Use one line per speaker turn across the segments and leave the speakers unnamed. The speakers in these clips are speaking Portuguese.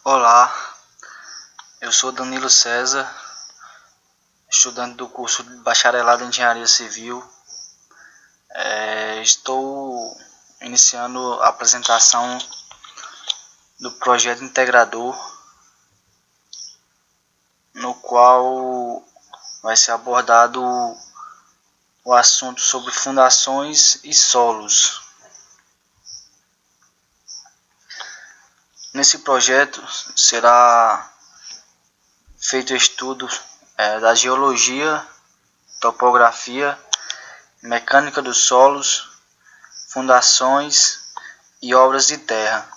Olá, eu sou Danilo César, estudante do curso de Bacharelado em Engenharia Civil. Estou iniciando a apresentação do projeto integrador, no qual vai ser abordado o assunto sobre fundações e solos. Nesse projeto será feito estudo da geologia, topografia, mecânica dos solos, fundações e obras de terra.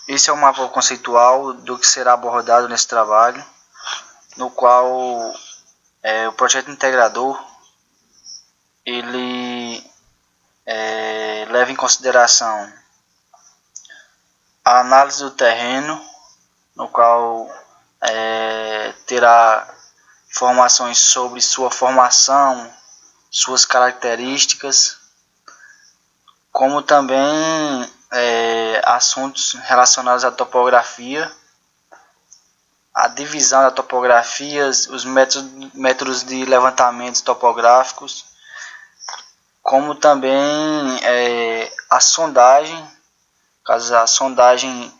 Esse é o mapa conceitual do que será abordado nesse trabalho, no qual o projeto integrador ele leva em consideração a análise do terreno, no qual terá informações sobre sua formação, suas características, como também assuntos relacionados à topografia, a divisão da topografia, os métodos de levantamentos topográficos, como também a sondagem, caso a sondagem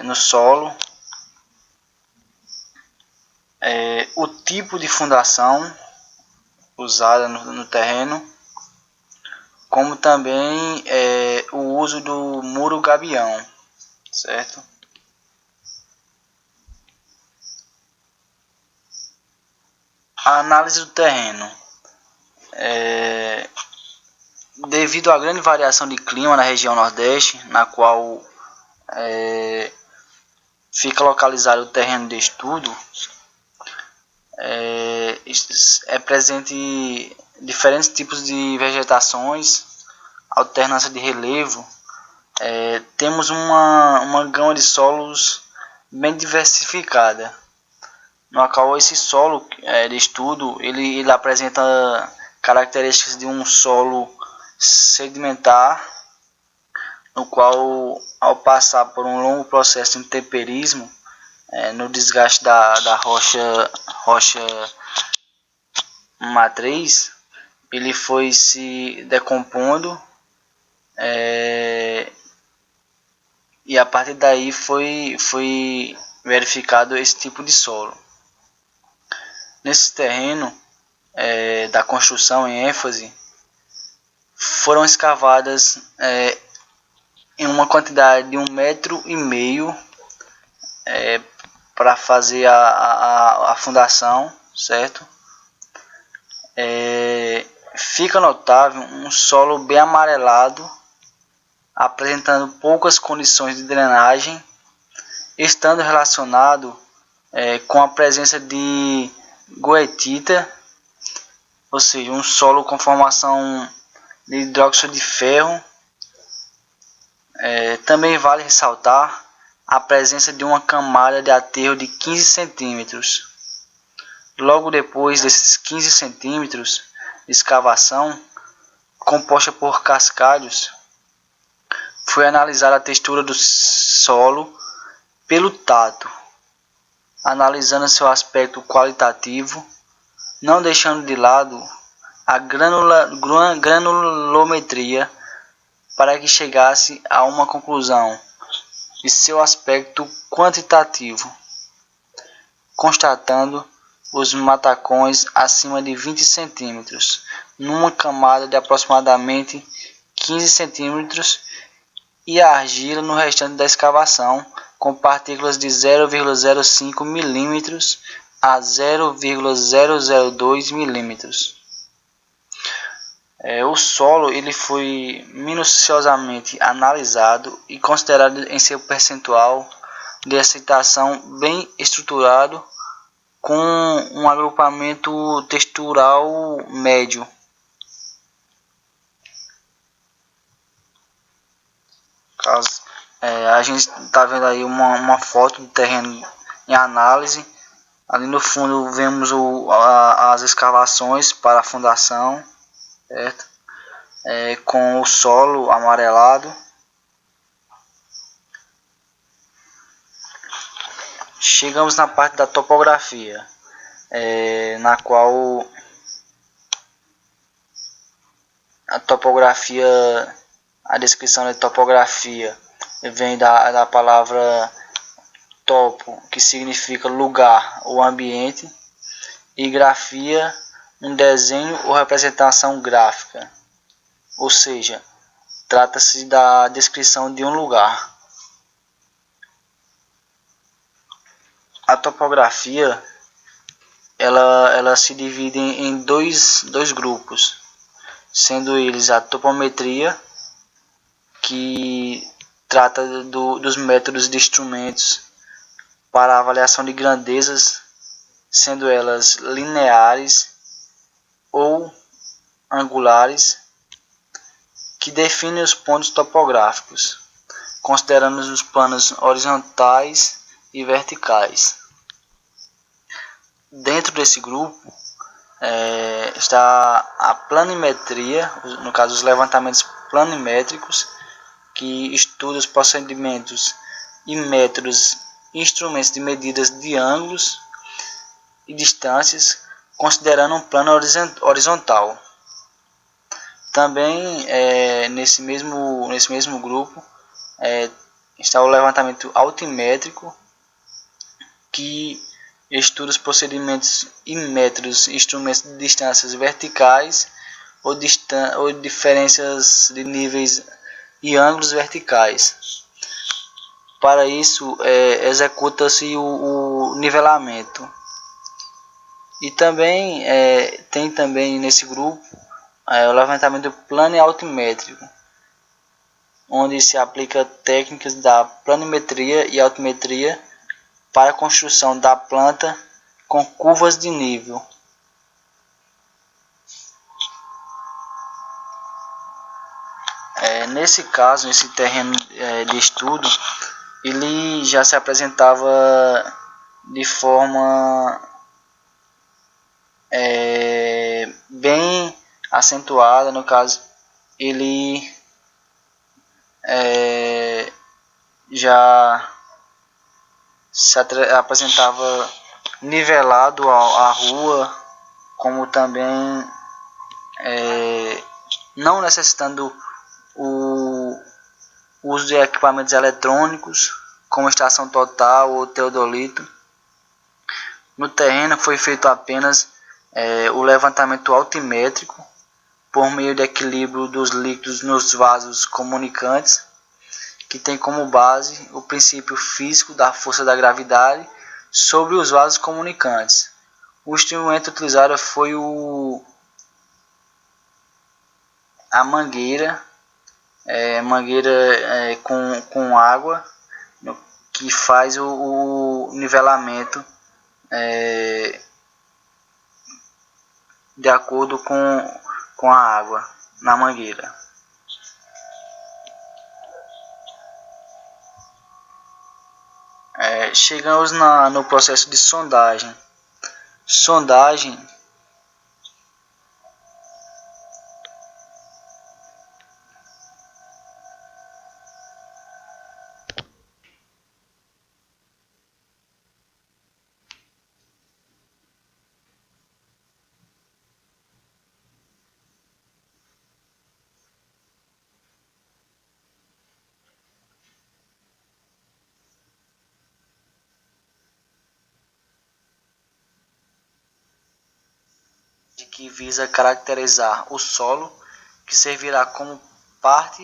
no solo, o tipo de fundação usada no terreno, como também o uso do muro gabião, certo? A análise do terreno. Devido à grande variação de clima na região Nordeste, na qual fica localizado o terreno de estudo, é presente diferentes tipos de vegetações, alternância de relevo. Temos uma gama de solos bem diversificada, no qual esse solo de estudo ele apresenta características de um solo sedimentar, no qual, ao passar por um longo processo de intemperismo, no desgaste da rocha matriz, ele foi se decompondo, e a partir daí foi verificado esse tipo de solo. Nesse terreno da construção em ênfase, foram escavadas em uma quantidade de 1,5 metro para fazer a fundação, certo? Fica notável um solo bem amarelado, apresentando poucas condições de drenagem, estando relacionado com a presença de goetita, ou seja, um solo com formação de hidróxido de ferro. Também vale ressaltar a presença de uma camada de aterro de 15 centímetros. Logo depois desses 15 centímetros de escavação, composta por cascalhos, foi analisada a textura do solo pelo tato, analisando seu aspecto qualitativo, não deixando de lado a granulometria, para que chegasse a uma conclusão de seu aspecto quantitativo, constatando os matacões acima de 20 centímetros, numa camada de aproximadamente 15 centímetros, e a argila no restante da escavação, com partículas de 0,05 milímetros a 0,002 milímetros. O solo ele foi minuciosamente analisado e considerado em seu percentual de aceitação bem estruturado, com um agrupamento textural médio. A gente está vendo aí uma foto do terreno em análise. Ali no fundo vemos as escavações para a fundação, certo? Com o solo amarelado. chegamos na parte da topografia, na qual a descrição da topografia vem da palavra topo, que significa lugar ou ambiente, e grafia, um desenho ou representação gráfica, ou seja, trata-se da descrição de um lugar. A topografia ela se divide em dois grupos, sendo eles a topometria, que trata dos métodos de instrumentos para avaliação de grandezas, sendo elas lineares ou angulares, que definem os pontos topográficos, considerando os planos horizontais e verticais. Dentro desse grupo está a planimetria, no caso os levantamentos planimétricos, que estuda os procedimentos e métodos e instrumentos de medidas de ângulos e distâncias, considerando um plano horizontal. Também nesse mesmo grupo está o levantamento altimétrico, que estuda os procedimentos e métodos e instrumentos de distâncias verticais ou diferenças de níveis e ângulos verticais. Para isso executa-se o nivelamento. E também tem também nesse grupo o levantamento plano e altimétrico, onde se aplica técnicas da planimetria e altimetria para a construção da planta com curvas de nível. Nesse caso, nesse terreno de estudo, ele já se apresentava de forma bem acentuada. No caso, ele já se apresentava nivelado à rua, como também não necessitando o uso de equipamentos eletrônicos, como estação total ou teodolito. No terreno foi feito apenas o levantamento altimétrico, por meio de equilíbrio dos líquidos nos vasos comunicantes, que tem como base o princípio físico da força da gravidade sobre os vasos comunicantes. O instrumento utilizado foi a mangueira, com água, que faz o nivelamento de acordo com a água na mangueira. Chegamos no processo de sondagem. Que visa caracterizar o solo, que servirá como parte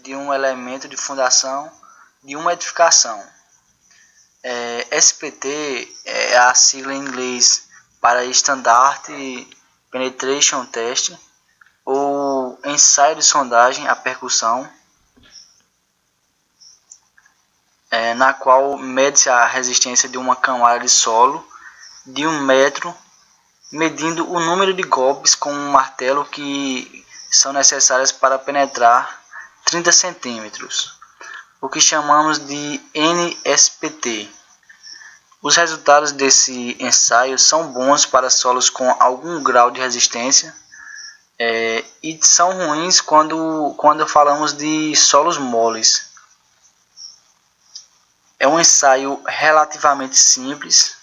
de um elemento de fundação de uma edificação. SPT é a sigla em inglês para Standard Penetration Test, ou ensaio de sondagem à percussão, na qual mede-se a resistência de uma camada de solo de 1 metro, medindo o número de golpes com um martelo que são necessários para penetrar 30 centímetros, o que chamamos de NSPT. Os resultados desse ensaio são bons para solos com algum grau de resistência, e são ruins quando falamos de solos moles. É um ensaio relativamente simples,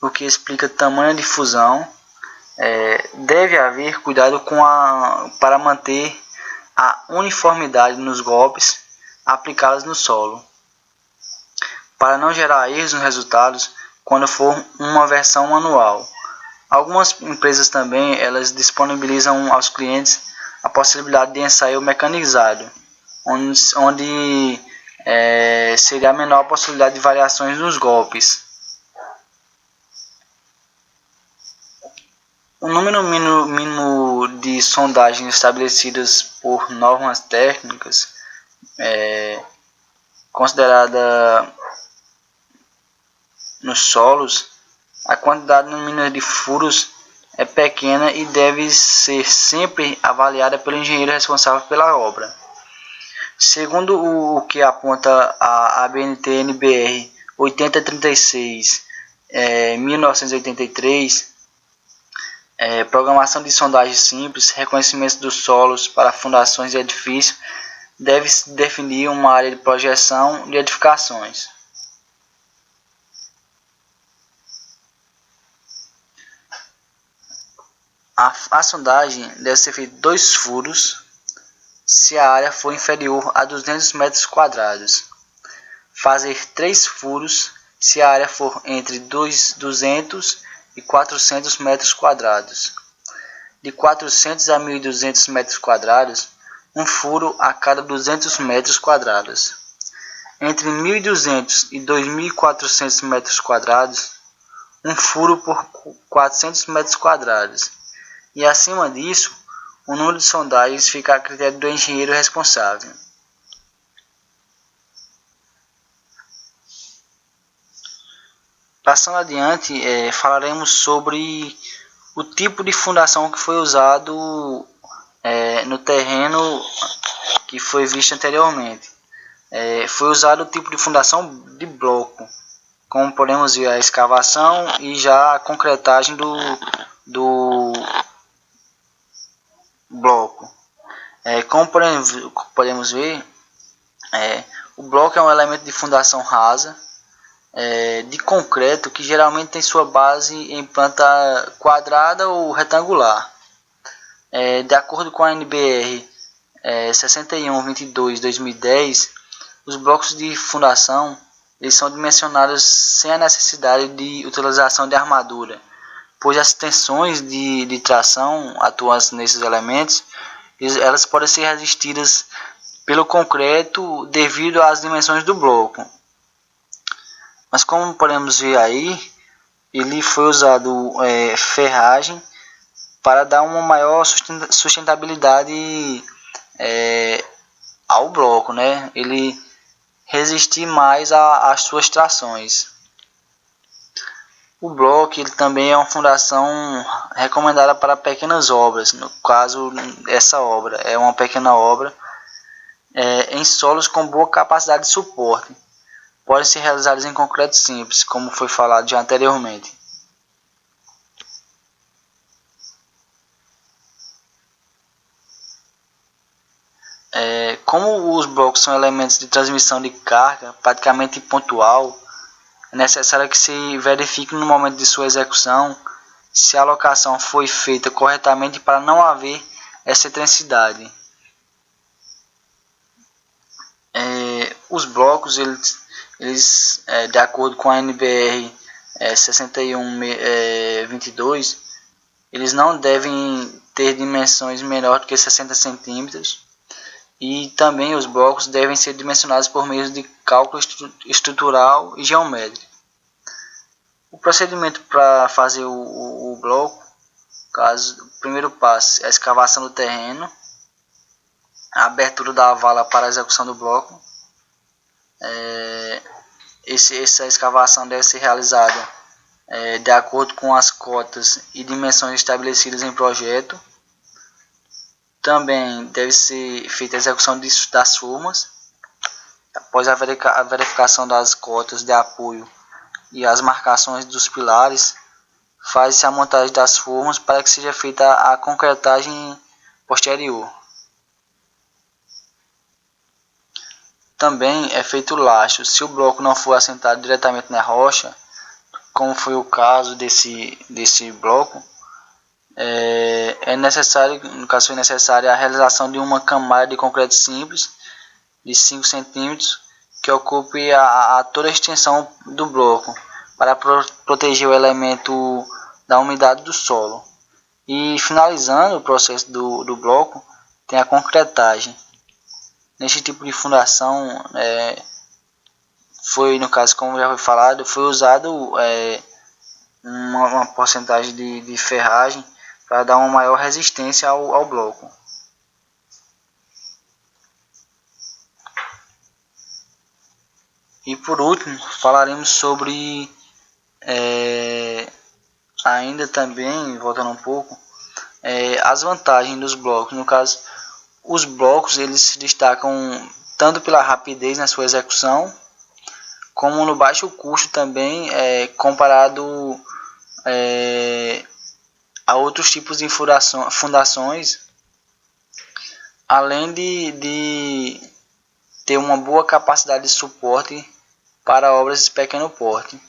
o que explica tamanho de fusão. Deve haver cuidado para manter a uniformidade nos golpes aplicados no solo, para não gerar erros nos resultados quando for uma versão manual. Algumas empresas também elas disponibilizam aos clientes a possibilidade de ensaio mecanizado, onde seria a menor possibilidade de variações nos golpes. O número mínimo de sondagens estabelecidas por normas técnicas considerada nos solos, a quantidade mínima de furos é pequena e deve ser sempre avaliada pelo engenheiro responsável pela obra. Segundo o que aponta a ABNT-NBR 8036 1983, programação de sondagem simples, reconhecimento dos solos para fundações de edifício, deve definir uma área de projeção de edificações. A sondagem deve ser feita 2 furos se a área for inferior a 200 metros quadrados. Fazer 3 furos se a área for entre 200 e 400 metros quadrados. De 400 a 1.200 metros quadrados, um furo a cada 200 metros quadrados. Entre 1.200 e 2.400 metros quadrados, um furo por 400 metros quadrados. E acima disso, o número de sondagens fica a critério do engenheiro responsável. Passando adiante, falaremos sobre o tipo de fundação que foi usado no terreno que foi visto anteriormente. Foi usado o tipo de fundação de bloco, como podemos ver a escavação e já a concretagem do bloco. Como podemos ver, o bloco é um elemento de fundação rasa de concreto que geralmente tem sua base em planta quadrada ou retangular. De acordo com a NBR 6122/2010, os blocos de fundação eles são dimensionados sem a necessidade de utilização de armadura, pois as tensões de tração atuantes nesses elementos elas podem ser resistidas pelo concreto devido às dimensões do bloco. Mas como podemos ver aí, ele foi usado ferragem para dar uma maior sustentabilidade ao bloco, né? Ele resistir mais às suas trações. O bloco ele também é uma fundação recomendada para pequenas obras. No caso, essa obra é uma pequena obra em solos com boa capacidade de suporte. Podem ser realizadas em concreto simples, como foi falado já anteriormente. Como os blocos são elementos de transmissão de carga praticamente pontual, é necessário que se verifique no momento de sua execução se a alocação foi feita corretamente para não haver essa excentricidade. Os blocos, eles de acordo com a NBR 6122, eles não devem ter dimensões menores do que 60 centímetros. E também os blocos devem ser dimensionados por meio de cálculo estrutural e geométrico. O procedimento para fazer o bloco, o primeiro passo é a escavação do terreno, a abertura da vala para a execução do bloco. Essa escavação deve ser realizada de acordo com as cotas e dimensões estabelecidas em projeto. Também deve ser feita a execução das formas. Após a verificação das cotas de apoio e as marcações dos pilares, faz-se a montagem das formas para que seja feita a concretagem posterior. também é feito lastro. Se o bloco não for assentado diretamente na rocha, como foi o caso desse bloco, é necessário, no caso foi necessária a realização de uma camada de concreto simples de 5 centímetros que ocupe toda a extensão do bloco para proteger o elemento da umidade do solo. E finalizando o processo do bloco, tem a concretagem. Neste tipo de fundação, foi, no caso, como já foi falado, foi usado uma porcentagem de ferragem para dar uma maior resistência ao bloco. E por último, falaremos sobre, ainda também, voltando um pouco, as vantagens dos blocos. No caso, os blocos eles se destacam tanto pela rapidez na sua execução, como no baixo custo também, comparado a outros tipos de fundações, além de ter uma boa capacidade de suporte para obras de pequeno porte.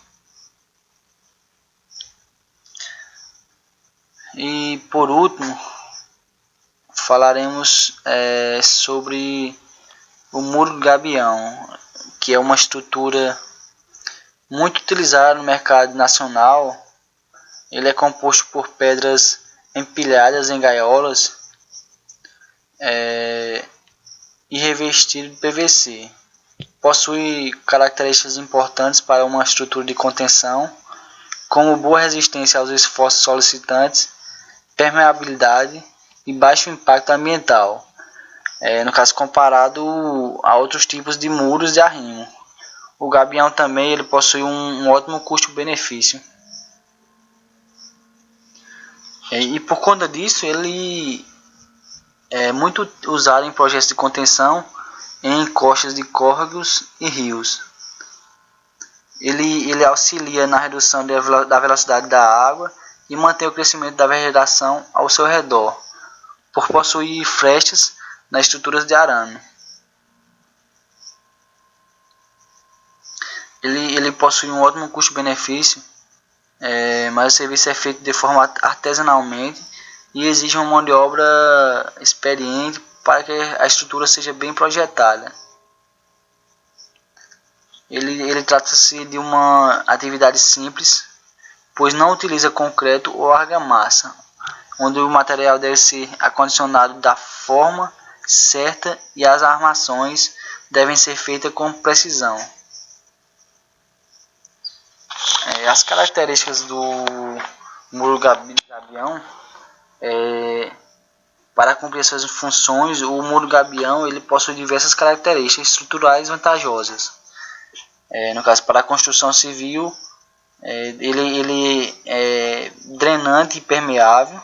E por último, falaremos sobre o muro gabião, que é uma estrutura muito utilizada no mercado nacional. Ele é composto por pedras empilhadas em gaiolas e revestido de PVC. Possui características importantes para uma estrutura de contenção, como boa resistência aos esforços solicitantes, permeabilidade e baixo impacto ambiental, no caso comparado a outros tipos de muros de arrimo. O gabião também ele possui um ótimo custo-benefício. E por conta disso, ele é muito usado em projetos de contenção em encostas de córregos e rios. Ele auxilia na redução da velocidade da água e mantém o crescimento da vegetação ao seu redor, por possuir frestas nas estruturas de arame. Ele possui um ótimo custo-benefício, mas o serviço é feito de forma artesanalmente e exige uma mão de obra experiente para que a estrutura seja bem projetada. Ele trata-se de uma atividade simples, pois não utiliza concreto ou argamassa, onde o material deve ser acondicionado da forma certa e as armações devem ser feitas com precisão. As características do muro gabião, para cumprir suas funções, o muro gabião ele possui diversas características estruturais vantajosas. No caso, para a construção civil, ele é drenante e permeável,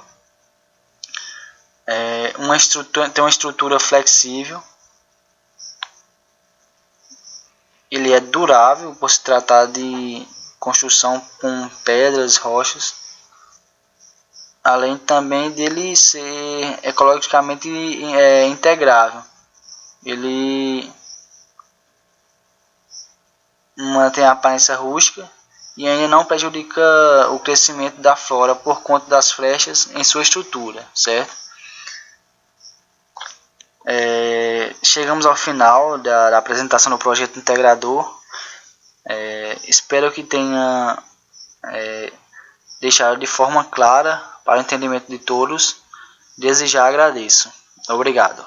tem uma estrutura flexível, ele é durável por se tratar de construção com pedras, rochas, além também dele ser ecologicamente integrável. Ele mantém a aparência rústica e ainda não prejudica o crescimento da flora por conta das flechas em sua estrutura, certo? Chegamos ao final da apresentação do projeto integrador. Espero que tenha deixado de forma clara para o entendimento de todos. Desde já agradeço. Obrigado.